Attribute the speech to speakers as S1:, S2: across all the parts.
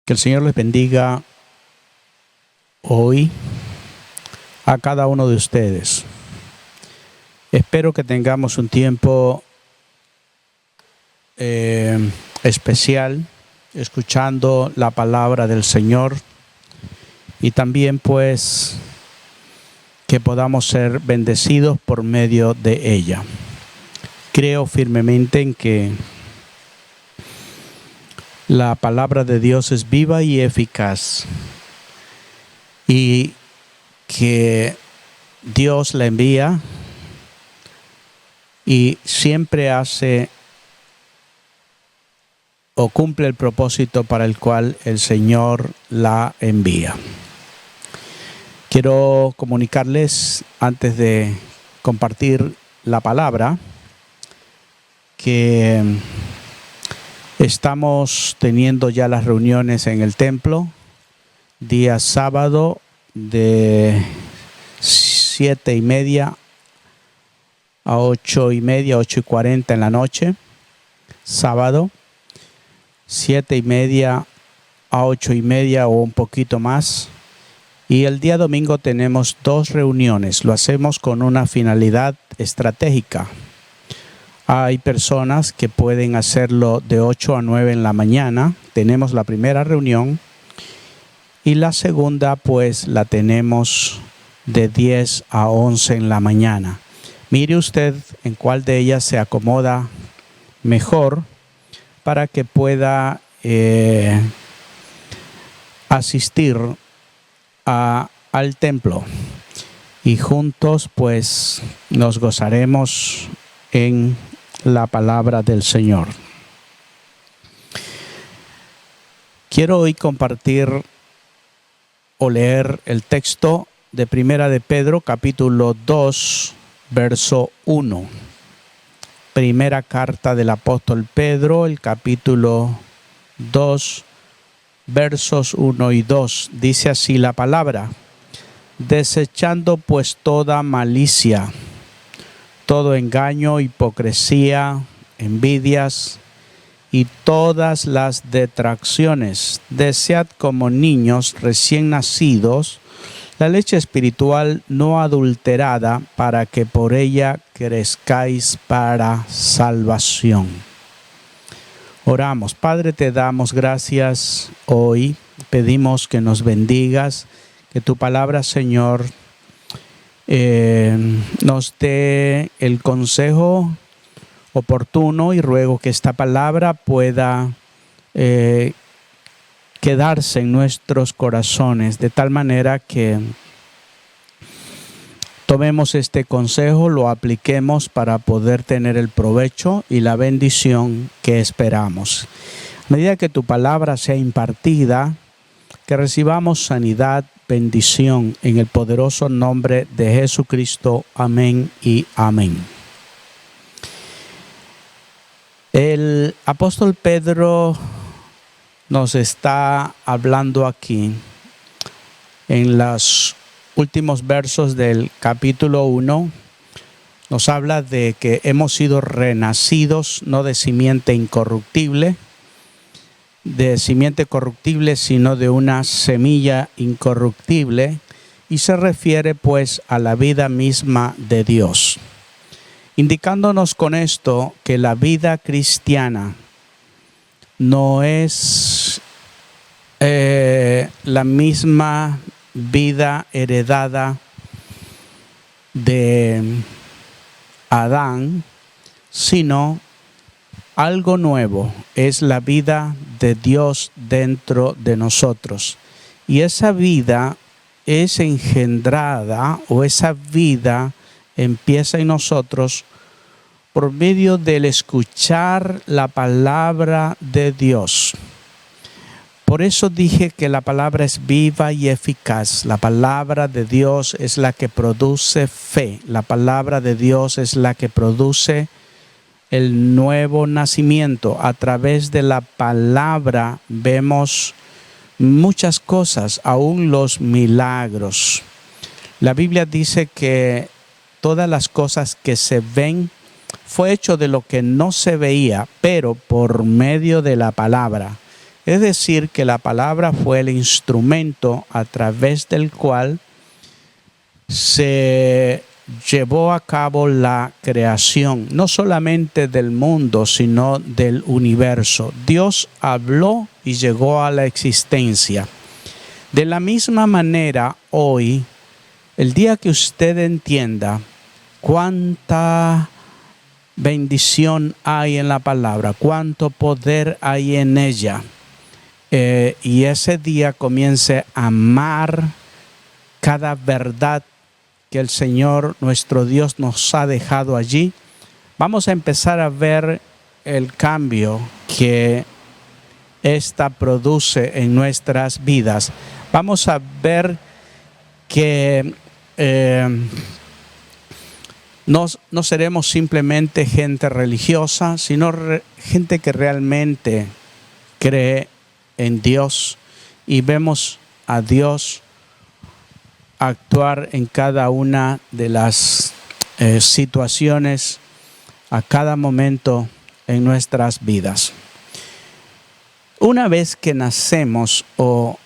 S1: Que el Señor les bendiga hoy a cada uno de ustedes. Espero que tengamos un tiempo especial escuchando la palabra del Señor y también pues que podamos ser bendecidos por medio de ella. Creo firmemente en que la palabra de Dios es viva y eficaz y que Dios la envía y siempre hace o cumple el propósito para el cual el Señor la envía. Quiero comunicarles, antes de compartir la palabra, que estamos teniendo ya las reuniones en el templo, día sábado de 7:30 a 8:30, 8:40 en la noche. Sábado, 7:30 a 8:30 o un poquito más. Y el día domingo tenemos 2 reuniones. Lo hacemos con una finalidad estratégica. Hay personas que pueden hacerlo de 8 a 9 en la mañana. Tenemos la primera reunión y la segunda pues la tenemos de 10 a 11 en la mañana. Mire usted en cuál de ellas se acomoda mejor para que pueda asistir al templo y juntos pues nos gozaremos en la palabra del Señor. Quiero hoy compartir o leer el texto de Primera de Pedro, capítulo 2, verso 1. Primera carta del apóstol Pedro, el capítulo 2, versos 1 y 2. Dice así la palabra: desechando pues toda malicia, todo engaño, hipocresía, envidias y todas las detracciones. Desead como niños recién nacidos la leche espiritual no adulterada, para que por ella crezcáis para salvación. Oramos. Padre, te damos gracias hoy. Pedimos que nos bendigas, que tu palabra, Señor, nos dé el consejo oportuno, y ruego que esta palabra pueda quedarse en nuestros corazones de tal manera que tomemos este consejo, lo apliquemos para poder tener el provecho y la bendición que esperamos. A medida que tu palabra sea impartida, que recibamos sanidad, bendición en el poderoso nombre de Jesucristo. Amén y amén. El apóstol Pedro nos está hablando aquí en los últimos versos del capítulo 1. Nos habla de que hemos sido renacidos no de simiente incorruptible, sino de una semilla incorruptible, y se refiere pues a la vida misma de Dios, indicándonos con esto que la vida cristiana no es la misma vida heredada de Adán, sino algo nuevo. Es la vida de Dios dentro de nosotros, y esa vida es engendrada, o esa vida empieza en nosotros por medio del escuchar la palabra de Dios. Por eso dije que la palabra es viva y eficaz. La palabra de Dios es la que produce fe. La palabra de Dios es la que produce el nuevo nacimiento. A través de la palabra vemos muchas cosas, aún los milagros. La Biblia dice que todas las cosas que se ven fue hecho de lo que no se veía, pero por medio de la palabra. Es decir, que la palabra fue el instrumento a través del cual se llevó a cabo la creación, no solamente del mundo, sino del universo. Dios habló y llegó a la existencia. De la misma manera, hoy, el día que usted entienda cuánta bendición hay en la palabra, cuánto poder hay en ella, y ese día comience a amar cada verdad que el Señor nuestro Dios nos ha dejado allí, vamos a empezar a ver el cambio que esta produce en nuestras vidas. Vamos a ver que no seremos simplemente gente religiosa, sino gente que realmente cree en Dios, y vemos a Dios actuar en cada una de las situaciones, a cada momento en nuestras vidas. Una vez que nacemos o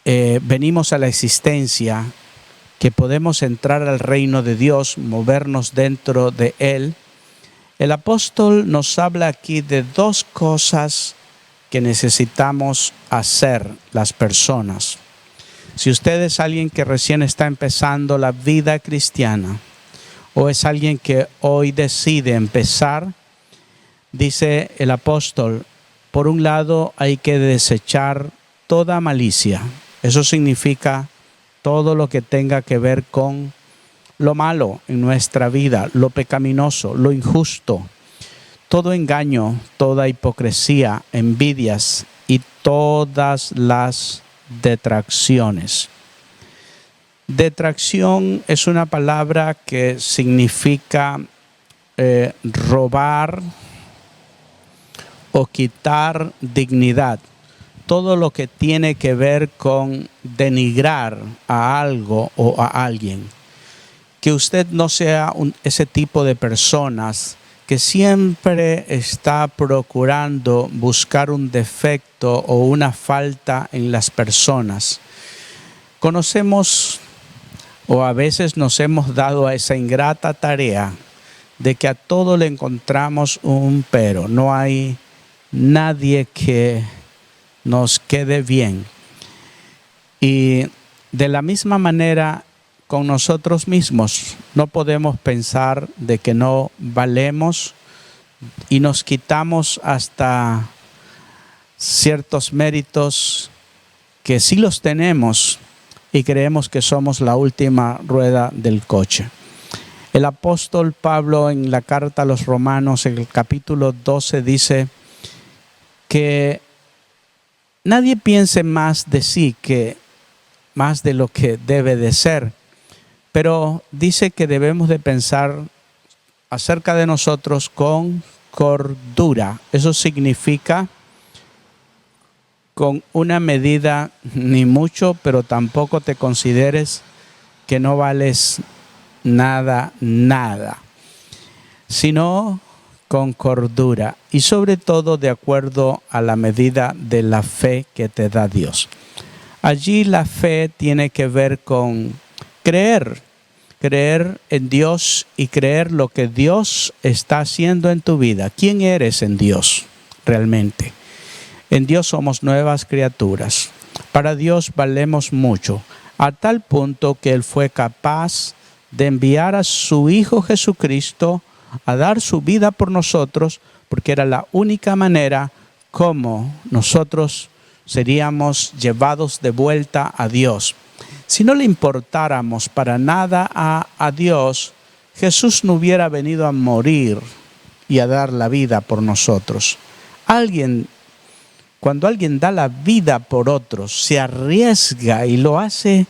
S1: venimos a la existencia, que podemos entrar al reino de Dios, movernos dentro de Él, el apóstol nos habla aquí de dos cosas que necesitamos hacer las personas. Si usted es alguien que recién está empezando la vida cristiana, o es alguien que hoy decide empezar, dice el apóstol, por un lado hay que desechar toda malicia. Eso significa todo lo que tenga que ver con lo malo en nuestra vida, lo pecaminoso, lo injusto, todo engaño, toda hipocresía, envidias y todas las detracciones. Detracción es una palabra que significa robar o quitar dignidad. Todo lo que tiene que ver con denigrar a algo o a alguien. Que usted no sea ese tipo de personas que siempre está procurando buscar un defecto o una falta en las personas. Conocemos, o a veces nos hemos dado a esa ingrata tarea de que a todo le encontramos un pero. No hay nadie que nos quede bien. Y de la misma manera con nosotros mismos, no podemos pensar de que no valemos y nos quitamos hasta ciertos méritos que sí los tenemos y creemos que somos la última rueda del coche. El apóstol Pablo en la carta a los Romanos, en el capítulo 12, dice que nadie piense más de sí que más de lo que debe de ser, pero dice que debemos de pensar acerca de nosotros con cordura. Eso significa con una medida, ni mucho, pero tampoco te consideres que no vales nada, sino con cordura y sobre todo de acuerdo a la medida de la fe que te da Dios. Allí la fe tiene que ver con creer en Dios y creer lo que Dios está haciendo en tu vida. ¿Quién eres en Dios realmente? En Dios somos nuevas criaturas. Para Dios valemos mucho, a tal punto que Él fue capaz de enviar a su Hijo Jesucristo a dar su vida por nosotros, porque era la única manera como nosotros seríamos llevados de vuelta a Dios. Si no le importáramos para nada a Dios, Jesús no hubiera venido a morir y a dar la vida por nosotros. Cuando alguien da la vida por otros, se arriesga y lo hace,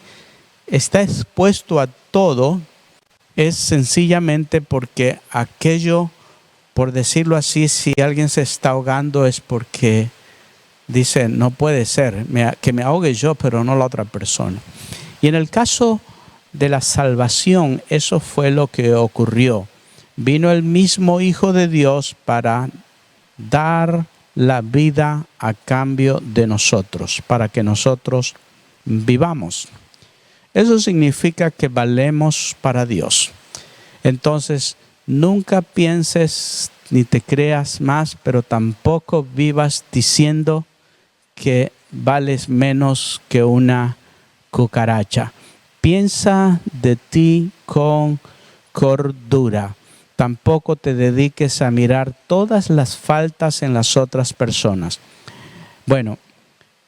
S1: está expuesto a todo, es sencillamente porque aquello, por decirlo así, si alguien se está ahogando es porque dice, no puede ser, que me ahogue yo, pero no la otra persona. Y en el caso de la salvación, eso fue lo que ocurrió. Vino el mismo Hijo de Dios para dar la vida a cambio de nosotros, para que nosotros vivamos. Eso significa que valemos para Dios. Entonces, nunca pienses ni te creas más, pero tampoco vivas diciendo que vales menos que una cucaracha. Piensa de ti con cordura. Tampoco te dediques a mirar todas las faltas en las otras personas. Bueno,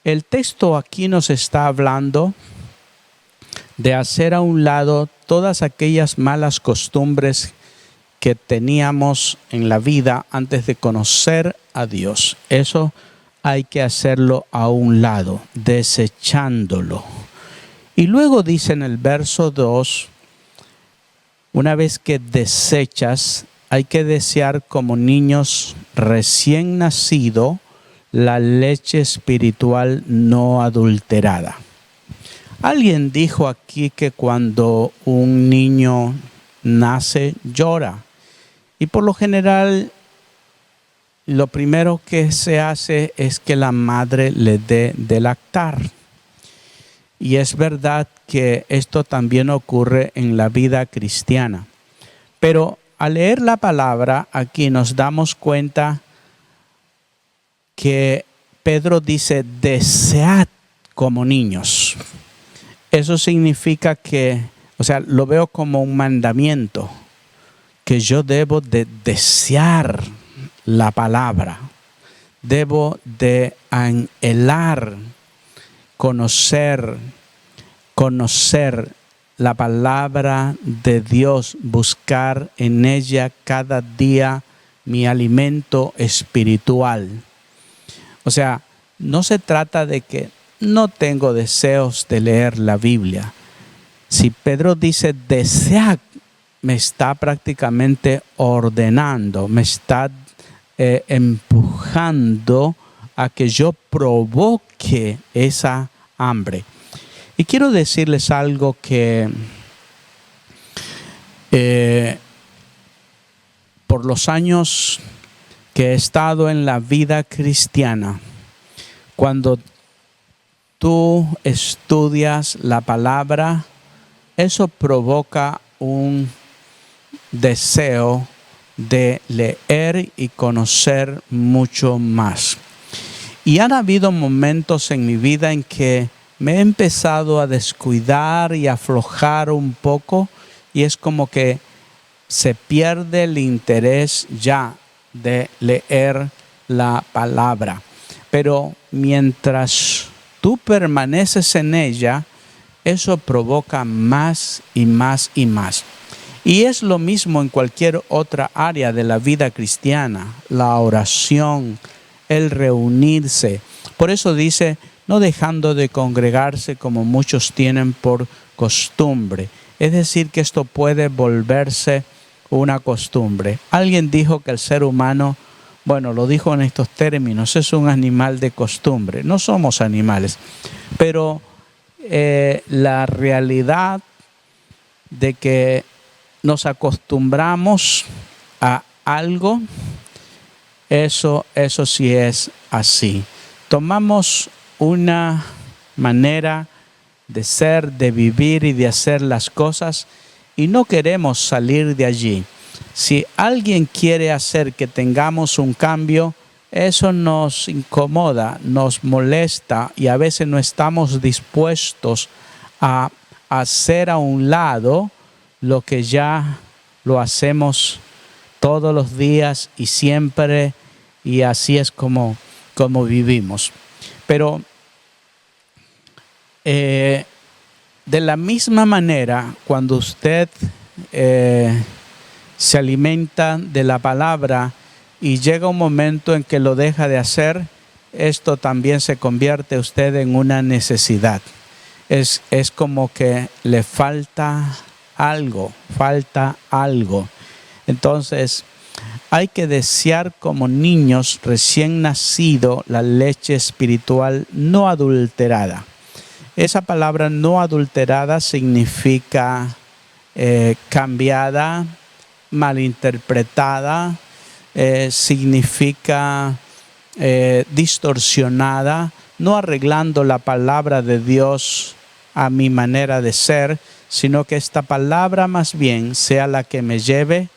S1: el texto aquí nos está hablando de hacer a un lado todas aquellas malas costumbres que teníamos en la vida antes de conocer a Dios. Eso hay que hacerlo a un lado, desechándolo. Y luego dice en el verso 2, una vez que desechas, hay que desear como niños recién nacidos la leche espiritual no adulterada. Alguien dijo aquí que cuando un niño nace llora. Y por lo general, lo primero que se hace es que la madre le dé de lactar. Y es verdad que esto también ocurre en la vida cristiana. Pero al leer la palabra aquí nos damos cuenta que Pedro dice, desead como niños. Eso significa que, lo veo como un mandamiento, que yo debo de desear la palabra, debo de anhelar, conocer la palabra de Dios, buscar en ella cada día mi alimento espiritual. No se trata de que no tengo deseos de leer la Biblia. Si Pedro dice desead, me está prácticamente ordenando, me está empujando a que yo provoque esa hambre. Y quiero decirles algo que por los años que he estado en la vida cristiana, cuando tú estudias la palabra, eso provoca un deseo de leer y conocer mucho más. Y han habido momentos en mi vida en que me he empezado a descuidar y aflojar un poco, y es como que se pierde el interés ya de leer la palabra. Pero mientras tú permaneces en ella, eso provoca más y más y más. Y es lo mismo en cualquier otra área de la vida cristiana, la oración, el reunirse. Por eso dice, no dejando de congregarse como muchos tienen por costumbre. Es decir, que esto puede volverse una costumbre. Alguien dijo que el ser humano, lo dijo en estos términos, es un animal de costumbre. No somos animales, pero la realidad de que nos acostumbramos a algo, eso sí es así. Tomamos una manera de ser, de vivir y de hacer las cosas y no queremos salir de allí. Si alguien quiere hacer que tengamos un cambio, eso nos incomoda, nos molesta y a veces no estamos dispuestos a hacer a un lado lo que ya lo hacemos todos los días y siempre, y así es como vivimos. Pero de la misma manera, cuando usted se alimenta de la palabra y llega un momento en que lo deja de hacer, esto también se convierte usted en una necesidad. Es como que le falta algo. Entonces, hay que desear como niños recién nacidos la leche espiritual no adulterada. Esa palabra no adulterada significa cambiada, malinterpretada, significa distorsionada, no arreglando la palabra de Dios a mi manera de ser, sino que esta palabra más bien sea la que me lleve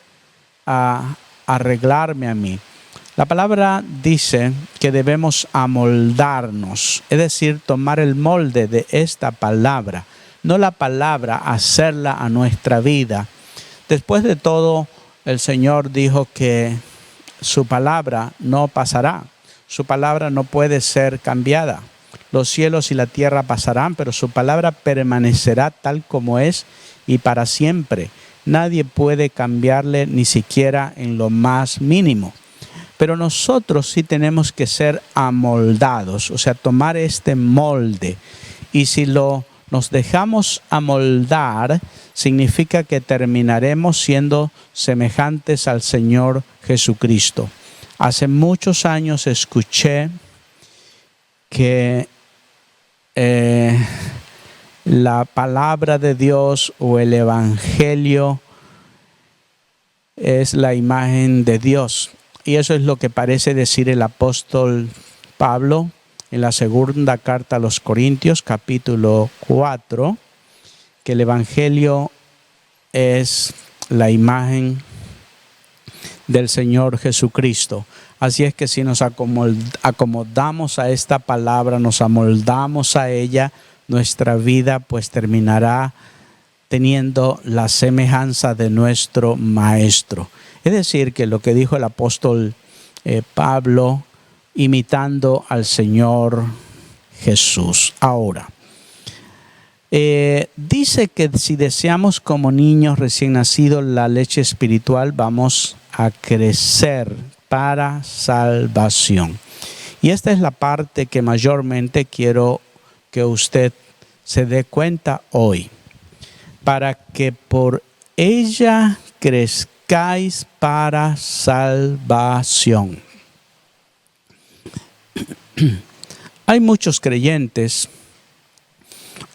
S1: a arreglarme a mí. La palabra dice que debemos amoldarnos, es decir, tomar el molde de esta palabra, no la palabra hacerla a nuestra vida. Después de todo, el Señor dijo que su palabra no pasará, su palabra no puede ser cambiada. Los cielos y la tierra pasarán, pero su palabra permanecerá tal como es y para siempre. Nadie puede cambiarle ni siquiera en lo más mínimo. Pero nosotros sí tenemos que ser amoldados, o sea, tomar este molde. Y si nos dejamos amoldar, significa que terminaremos siendo semejantes al Señor Jesucristo. Hace muchos años escuché que la palabra de Dios o el Evangelio es la imagen de Dios. Y eso es lo que parece decir el apóstol Pablo en la segunda carta a los Corintios, capítulo 4, que el Evangelio es la imagen del Señor Jesucristo. Así es que si nos acomodamos a esta palabra, nos amoldamos a ella, nuestra vida pues terminará teniendo la semejanza de nuestro Maestro. Es decir, que lo que dijo el apóstol Pablo, imitando al Señor Jesús. Ahora, dice que si deseamos como niños recién nacidos la leche espiritual, vamos a crecer para salvación. Y esta es la parte que mayormente quiero que usted se dé cuenta hoy, para que por ella crezcáis para salvación. Hay muchos creyentes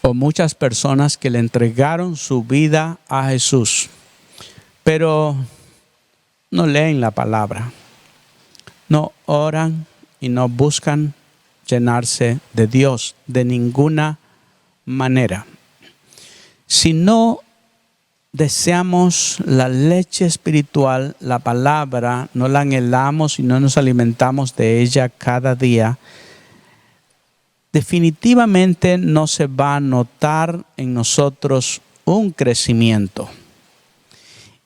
S1: o muchas personas que le entregaron su vida a Jesús, pero no leen la palabra, no oran y no buscan llenarse de Dios de ninguna manera. Si no deseamos la leche espiritual, la palabra, no la anhelamos y no nos alimentamos de ella cada día, definitivamente no se va a notar en nosotros un crecimiento.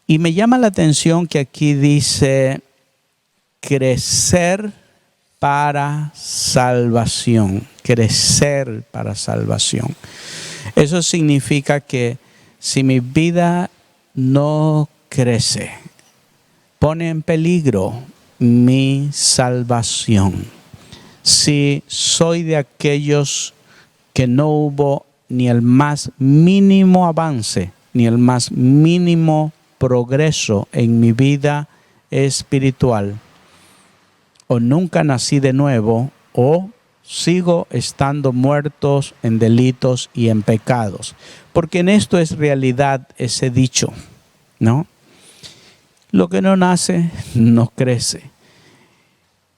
S1: Y me llama la atención que aquí dice crecer para salvación, crecer para salvación. Eso significa que si mi vida no crece, pone en peligro mi salvación. Si soy de aquellos que no hubo ni el más mínimo avance, ni el más mínimo progreso en mi vida espiritual, o nunca nací de nuevo, o sigo estando muertos en delitos y en pecados. Porque en esto es realidad ese dicho, ¿no? Lo que no nace, no crece.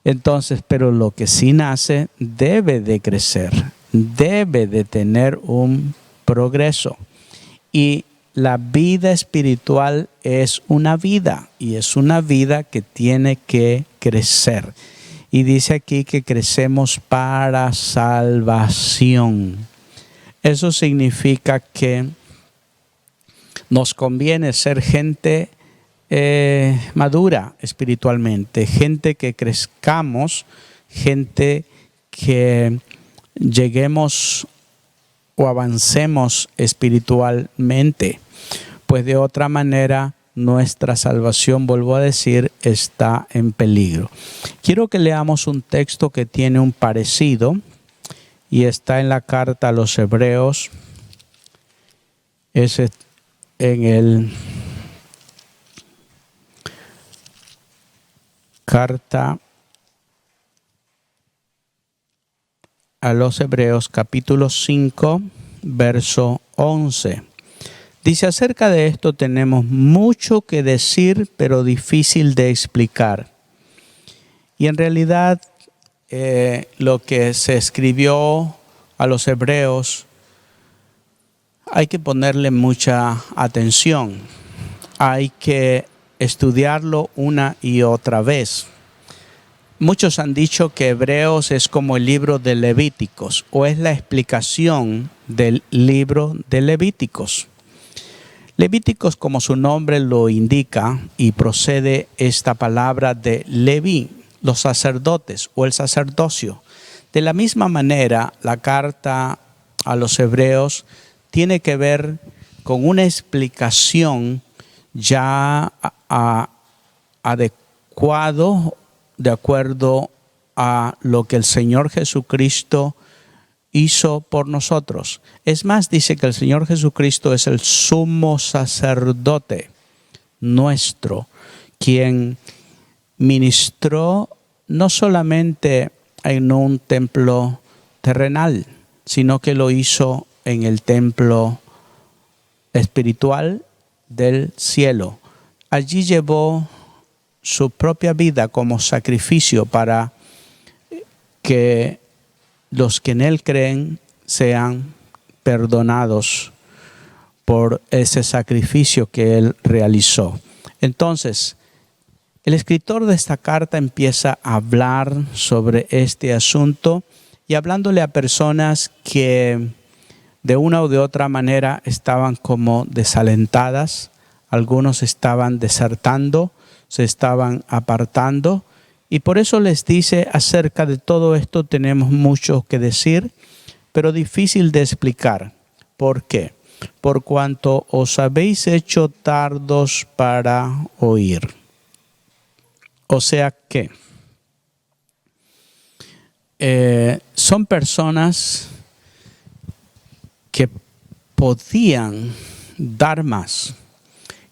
S1: Entonces, pero lo que sí nace debe de crecer, debe de tener un progreso. Y la vida espiritual es una vida, y es una vida que tiene que crecer. Y dice aquí que crecemos para salvación. Eso significa que nos conviene ser gente madura espiritualmente, gente que crezcamos, gente que lleguemos o avancemos espiritualmente, pues de otra manera nuestra salvación, vuelvo a decir, está en peligro. Quiero que leamos un texto que tiene un parecido y está en la carta a los Hebreos. Es en el carta a los Hebreos, capítulo 5, verso 11. Dice: acerca de esto tenemos mucho que decir, pero difícil de explicar. Y en realidad lo que se escribió a los hebreos, hay que ponerle mucha atención. Hay que estudiarlo una y otra vez. Muchos han dicho que Hebreos es como el libro de Levíticos, o es la explicación del libro de Levíticos. Levíticos, como su nombre lo indica, y procede esta palabra de Leví, los sacerdotes o el sacerdocio. De la misma manera, la carta a los hebreos tiene que ver con una explicación ya adecuado de acuerdo a lo que el Señor Jesucristo hizo por nosotros. Es más, dice que el Señor Jesucristo es el sumo sacerdote nuestro, quien ministró no solamente en un templo terrenal, sino que lo hizo en el templo espiritual del cielo. Allí llevó su propia vida como sacrificio para que los que en Él creen sean perdonados por ese sacrificio que Él realizó. Entonces, el escritor de esta carta empieza a hablar sobre este asunto y hablándole a personas que de una u de otra manera estaban como desalentadas, algunos estaban desertando, se estaban apartando, y por eso les dice: acerca de todo esto tenemos mucho que decir, pero difícil de explicar. ¿Por qué? Por cuanto os habéis hecho tardos para oír. O sea que son personas que podían dar más,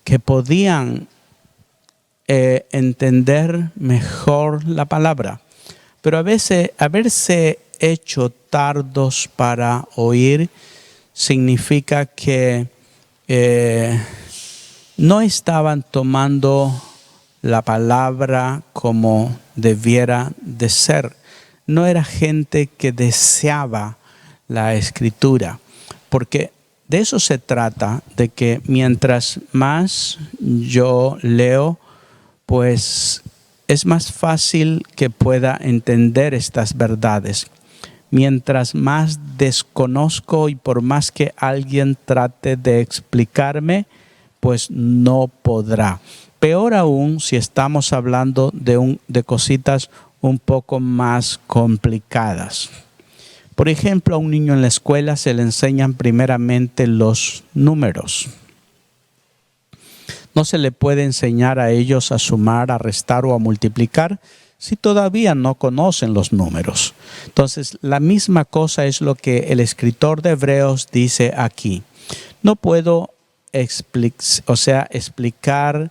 S1: que podían entender mejor la palabra, pero a veces haberse hecho tardos para oír significa que no estaban tomando la palabra como debiera de ser. No era gente que deseaba la escritura, porque de eso se trata, de que mientras más yo leo, pues es más fácil que pueda entender estas verdades. Mientras más desconozco y por más que alguien trate de explicarme, pues no podrá. Peor aún si estamos hablando de cositas un poco más complicadas. Por ejemplo, a un niño en la escuela se le enseñan primeramente los números. No se le puede enseñar a ellos a sumar, a restar o a multiplicar si todavía no conocen los números. Entonces, la misma cosa es lo que el escritor de Hebreos dice aquí. No puedo explicar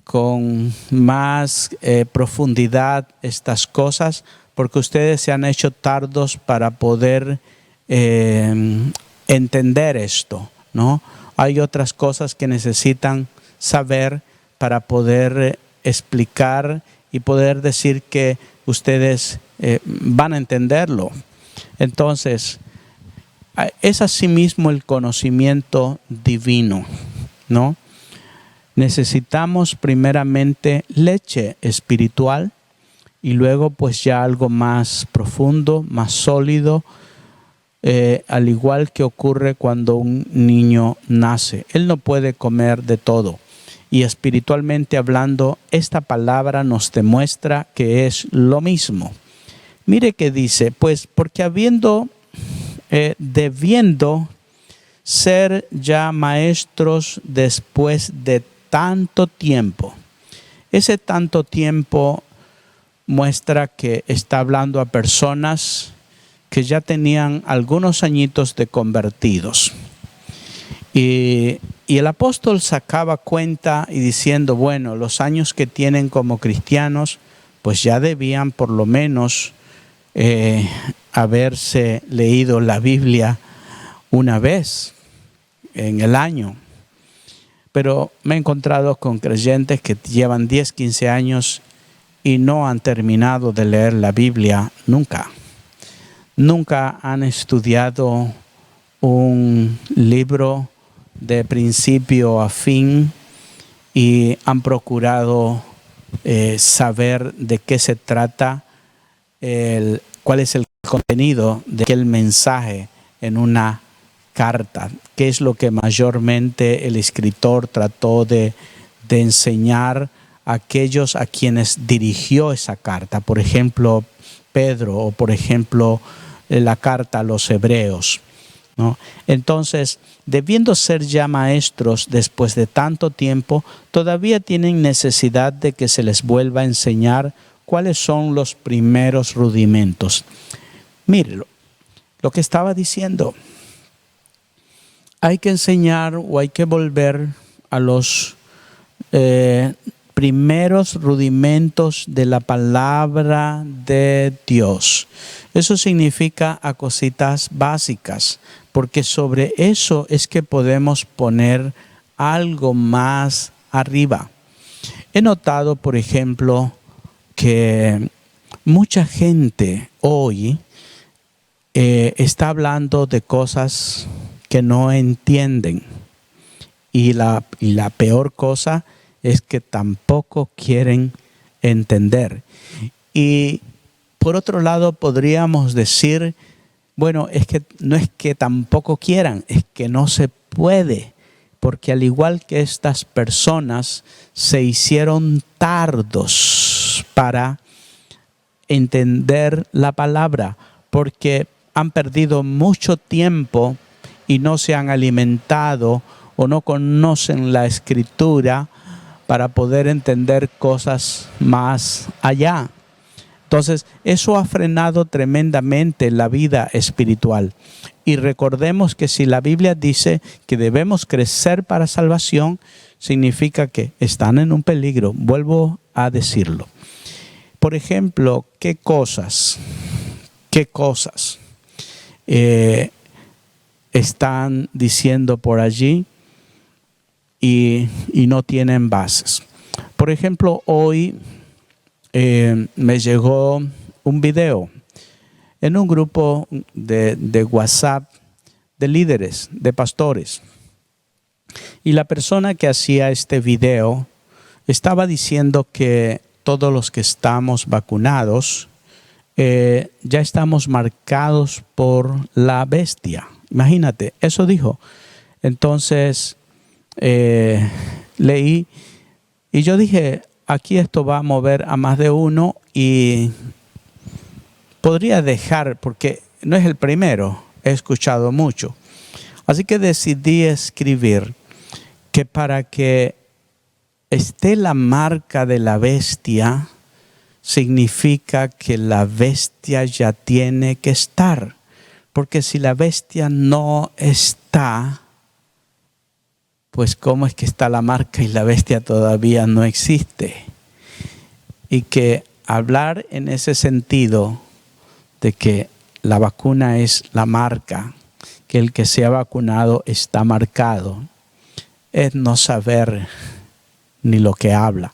S1: con más profundidad estas cosas, porque ustedes se han hecho tardos para poder entender esto, ¿no? Hay otras cosas que necesitan saber para poder explicar y poder decir que ustedes van a entenderlo. Entonces, es asimismo el conocimiento divino, ¿no? Necesitamos primeramente leche espiritual y luego pues ya algo más profundo, más sólido, al igual que ocurre cuando un niño nace. Él no puede comer de todo. Y espiritualmente hablando, esta palabra nos demuestra que es lo mismo. Mire que dice: pues porque debiendo ser ya maestros después de tanto tiempo. Ese tanto tiempo muestra que está hablando a personas que ya tenían algunos añitos de convertidos. Y el apóstol sacaba cuenta y diciendo: bueno, los años que tienen como cristianos, pues ya debían por lo menos haberse leído la Biblia una vez en el año. Pero me he encontrado con creyentes que llevan 10, 15 años y no han terminado de leer la Biblia nunca. Nunca han estudiado un libro de principio a fin y han procurado saber de qué se trata, cuál es el contenido de aquel mensaje en una carta, qué es lo que mayormente el escritor trató de enseñar a aquellos a quienes dirigió esa carta. Por ejemplo, Pedro, o por ejemplo, la carta a los hebreos, ¿no? Entonces, debiendo ser ya maestros después de tanto tiempo, todavía tienen necesidad de que se les vuelva a enseñar cuáles son los primeros rudimentos. Mírelo, lo que estaba diciendo. Hay que enseñar o hay que volver a los primeros rudimentos de la palabra de Dios. Eso significa a cositas básicas, porque sobre eso es que podemos poner algo más arriba. He notado, por ejemplo, que mucha gente hoy está hablando de cosas que no entienden. Y la peor cosa es que tampoco quieren entender. Y por otro lado podríamos decir, bueno, es que no es que tampoco quieran, es que no se puede. Porque al igual que estas personas se hicieron tardos para entender la palabra, porque han perdido mucho tiempo y no se han alimentado o no conocen la Escritura para poder entender cosas más allá. Entonces, eso ha frenado tremendamente la vida espiritual. Y recordemos que si la Biblia dice que debemos crecer para salvación, significa que están en un peligro. Vuelvo a decirlo. Por ejemplo, ¿qué cosas están diciendo por allí y no tienen bases? Por ejemplo, hoy me llegó un video en un grupo de WhatsApp de líderes, de pastores. Y la persona que hacía este video estaba diciendo que todos los que estamos vacunados ya estamos marcados por la bestia. Imagínate, eso dijo. Entonces leí y yo dije, aquí esto va a mover a más de uno y podría dejar, porque no es el primero, he escuchado mucho. Así que decidí escribir que para que esté la marca de la bestia, significa que la bestia ya tiene que estar. Porque si la bestia no está, pues ¿cómo es que está la marca y la bestia todavía no existe? Y que hablar en ese sentido de que la vacuna es la marca, que el que se ha vacunado está marcado, es no saber ni lo que habla.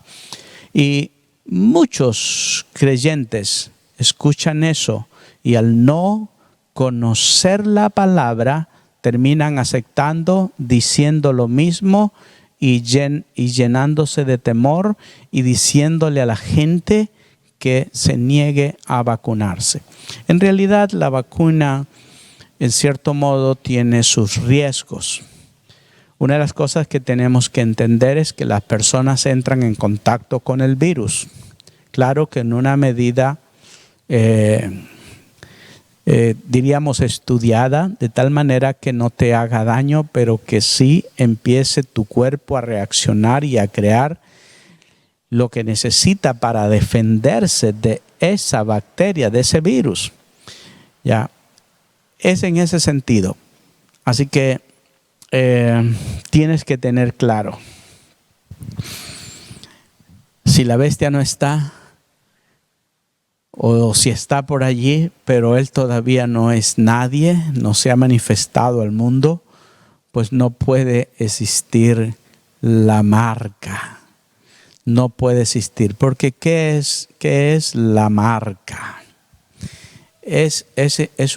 S1: Y muchos creyentes escuchan eso y al no conocer la palabra terminan aceptando, diciendo lo mismo y llenándose de temor y diciéndole a la gente que se niegue a vacunarse. En realidad la vacuna en cierto modo tiene sus riesgos. Una de las cosas que tenemos que entender es que las personas entran en contacto con el virus. Claro que en una medida, diríamos, estudiada, de tal manera que no te haga daño, pero que sí empiece tu cuerpo a reaccionar y a crear lo que necesita para defenderse de esa bacteria, de ese virus. Ya, es en ese sentido. Así que tienes que tener claro, si la bestia no está, o si está por allí, pero él todavía no es nadie, no se ha manifestado al mundo, pues no puede existir la marca. no puede existir. Porque ¿qué es la marca? Es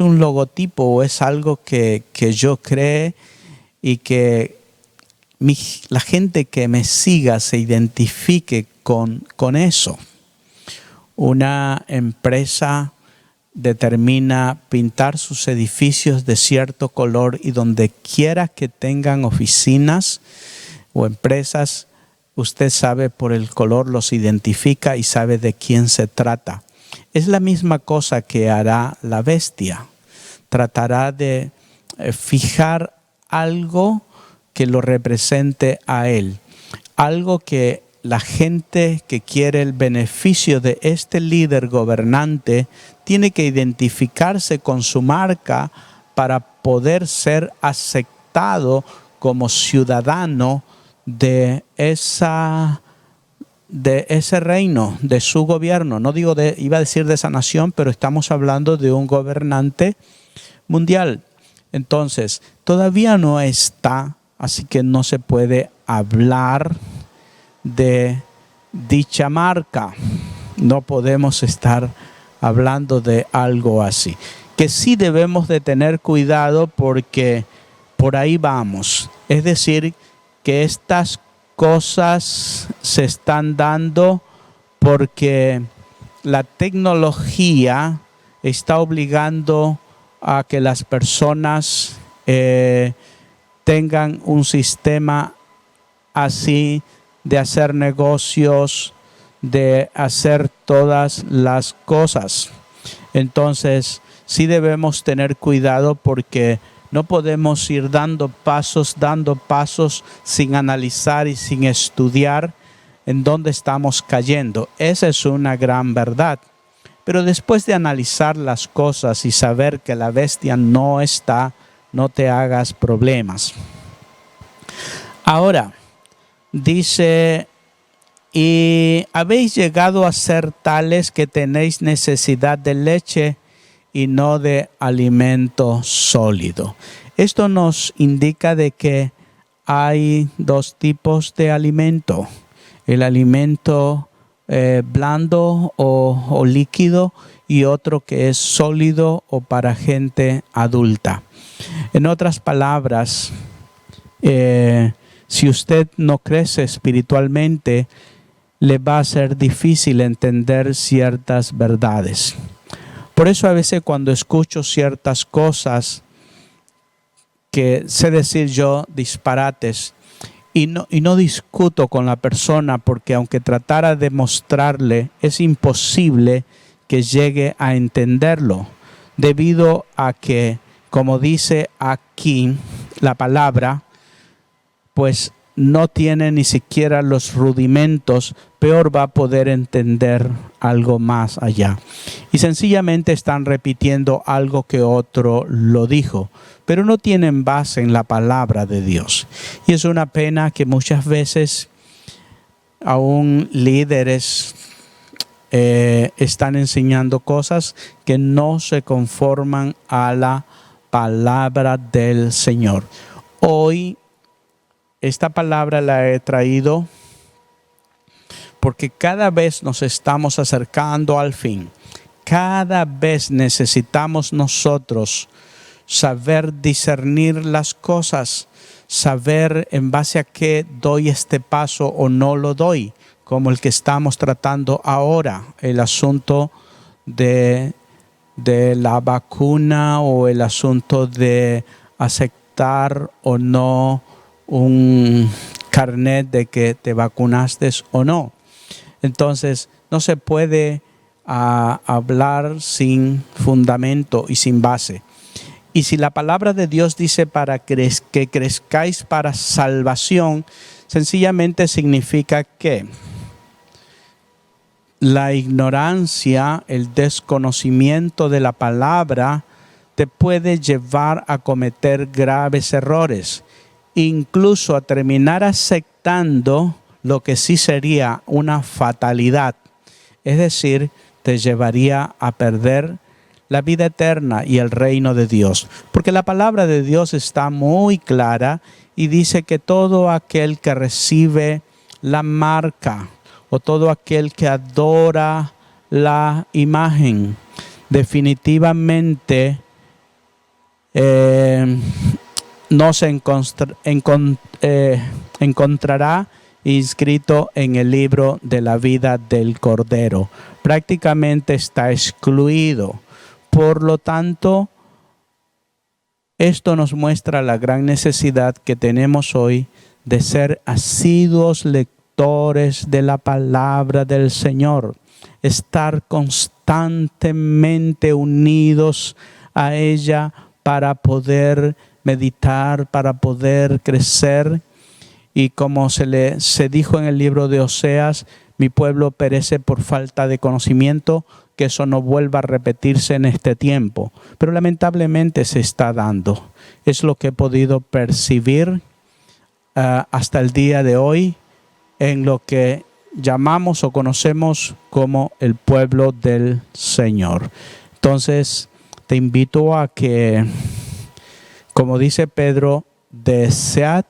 S1: un logotipo o es algo que yo cree y que la gente que me siga se identifique con eso. Una empresa determina pintar sus edificios de cierto color y donde quiera que tengan oficinas o empresas, usted sabe por el color, los identifica y sabe de quién se trata. Es la misma cosa que hará la bestia. Tratará de fijar algo que lo represente a él. Algo que la gente que quiere el beneficio de este líder gobernante tiene que identificarse con su marca para poder ser aceptado como ciudadano de ese reino, de su gobierno. No digo iba a decir de esa nación, pero estamos hablando de un gobernante mundial. Entonces, todavía no está, así que no se puede hablar de dicha marca. No podemos estar hablando de algo así. Que sí debemos de tener cuidado porque por ahí vamos. Es decir, que estas cosas se están dando porque la tecnología está obligando a que las personas tengan un sistema así de hacer negocios, de hacer todas las cosas. Entonces, sí debemos tener cuidado porque no podemos ir dando pasos sin analizar y sin estudiar en dónde estamos cayendo. Esa es una gran verdad. Pero después de analizar las cosas y saber que la bestia no está, no te hagas problemas. Ahora, dice, y habéis llegado a ser tales que tenéis necesidad de leche y no de alimento sólido. Esto nos indica de que hay dos tipos de alimento. El alimento blando o líquido y otro que es sólido o para gente adulta. En otras palabras, si usted no crece espiritualmente, le va a ser difícil entender ciertas verdades. Por eso a veces cuando escucho ciertas cosas que sé decir yo disparates y no discuto con la persona porque aunque tratara de mostrarle es imposible que llegue a entenderlo debido a que, como dice aquí la palabra, pues no tiene ni siquiera los rudimentos, peor va a poder entender algo más allá. Y sencillamente están repitiendo algo que otro lo dijo, pero no tienen base en la palabra de Dios. Y es una pena que muchas veces aún líderes están enseñando cosas que no se conforman a la palabra del Señor. Hoy esta palabra la he traído porque cada vez nos estamos acercando al fin. Cada vez necesitamos nosotros saber discernir las cosas, saber en base a qué doy este paso o no lo doy, como el que estamos tratando ahora, el asunto de la vacuna o el asunto de aceptar o no un carnet de que te vacunaste o no. Entonces, no se puede hablar sin fundamento y sin base. Y si la palabra de Dios dice para que crezcáis para salvación, sencillamente significa que la ignorancia, el desconocimiento de la palabra te puede llevar a cometer graves errores, incluso a terminar aceptando lo que sí sería una fatalidad. Es decir, te llevaría a perder la vida eterna y el reino de Dios. Porque la palabra de Dios está muy clara y dice que todo aquel que recibe la marca o todo aquel que adora la imagen. Definitivamente no se encontrará inscrito en el libro de la vida del Cordero. Prácticamente está excluido. Por lo tanto, esto nos muestra la gran necesidad que tenemos hoy de ser asiduos lectores de la palabra del Señor, estar constantemente unidos a ella para poder meditar, para poder crecer. Y como se dijo en el libro de Oseas, mi pueblo perece por falta de conocimiento, que eso no vuelva a repetirse en este tiempo. Pero lamentablemente se está dando. Es lo que he podido percibir hasta el día de hoy en lo que llamamos o conocemos como el pueblo del Señor. Entonces, te invito a que, como dice Pedro, desead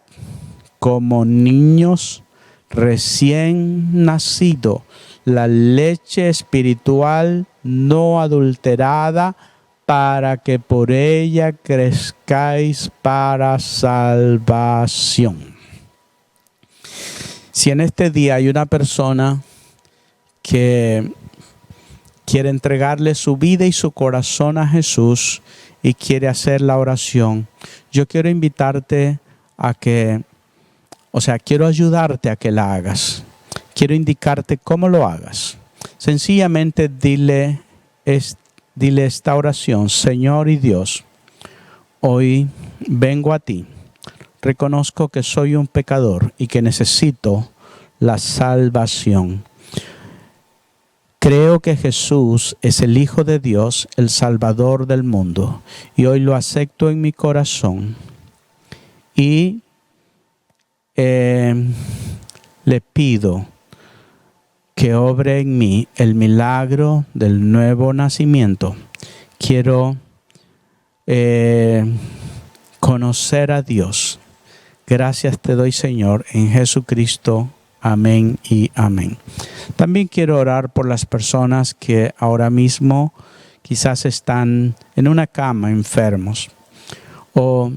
S1: como niños recién nacidos la leche espiritual no adulterada, para que por ella crezcáis para salvación. Si en este día hay una persona que quiere entregarle su vida y su corazón a Jesús y quiere hacer la oración, yo quiero invitarte a que, quiero ayudarte a que la hagas. Quiero indicarte cómo lo hagas. Sencillamente dile esta oración: Señor y Dios, hoy vengo a ti. Reconozco que soy un pecador y que necesito la salvación. Creo que Jesús es el Hijo de Dios, el Salvador del mundo, y hoy lo acepto en mi corazón. Y le pido que obre en mí el milagro del nuevo nacimiento. Quiero conocer a Dios. Gracias te doy, Señor, en Jesucristo. Amén y amén. También quiero orar por las personas que ahora mismo quizás están en una cama enfermos, o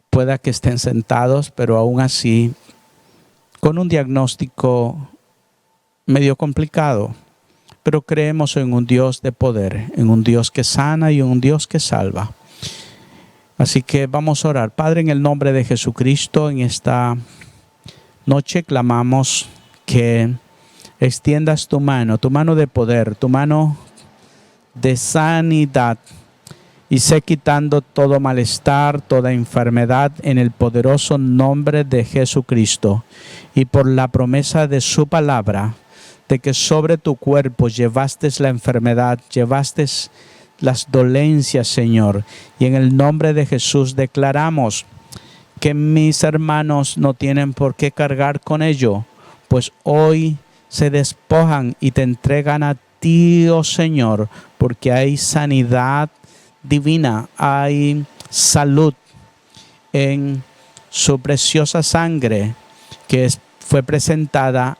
S1: pueda que estén sentados, pero aún así con un diagnóstico medio complicado. Pero creemos en un Dios de poder, en un Dios que sana y en un Dios que salva. Así que vamos a orar. Padre, en el nombre de Jesucristo, en esta noche clamamos que extiendas tu mano de poder, tu mano de sanidad, y sé quitando todo malestar, toda enfermedad en el poderoso nombre de Jesucristo. Y por la promesa de su palabra, de que sobre tu cuerpo llevaste la enfermedad, llevaste las dolencias, Señor. Y en el nombre de Jesús declaramos que mis hermanos no tienen por qué cargar con ello, pues hoy se despojan y te entregan a ti, oh Señor, porque hay sanidad divina, hay salud en su preciosa sangre que fue presentada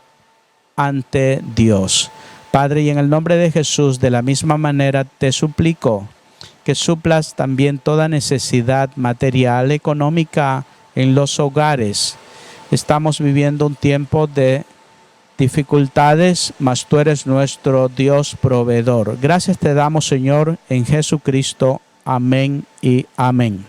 S1: ante Dios. Padre, y en el nombre de Jesús, de la misma manera te suplico que suplas también toda necesidad material, económica en los hogares. Estamos viviendo un tiempo de dificultades, mas tú eres nuestro Dios proveedor. Gracias te damos, Señor, en Jesucristo. Amén y amén.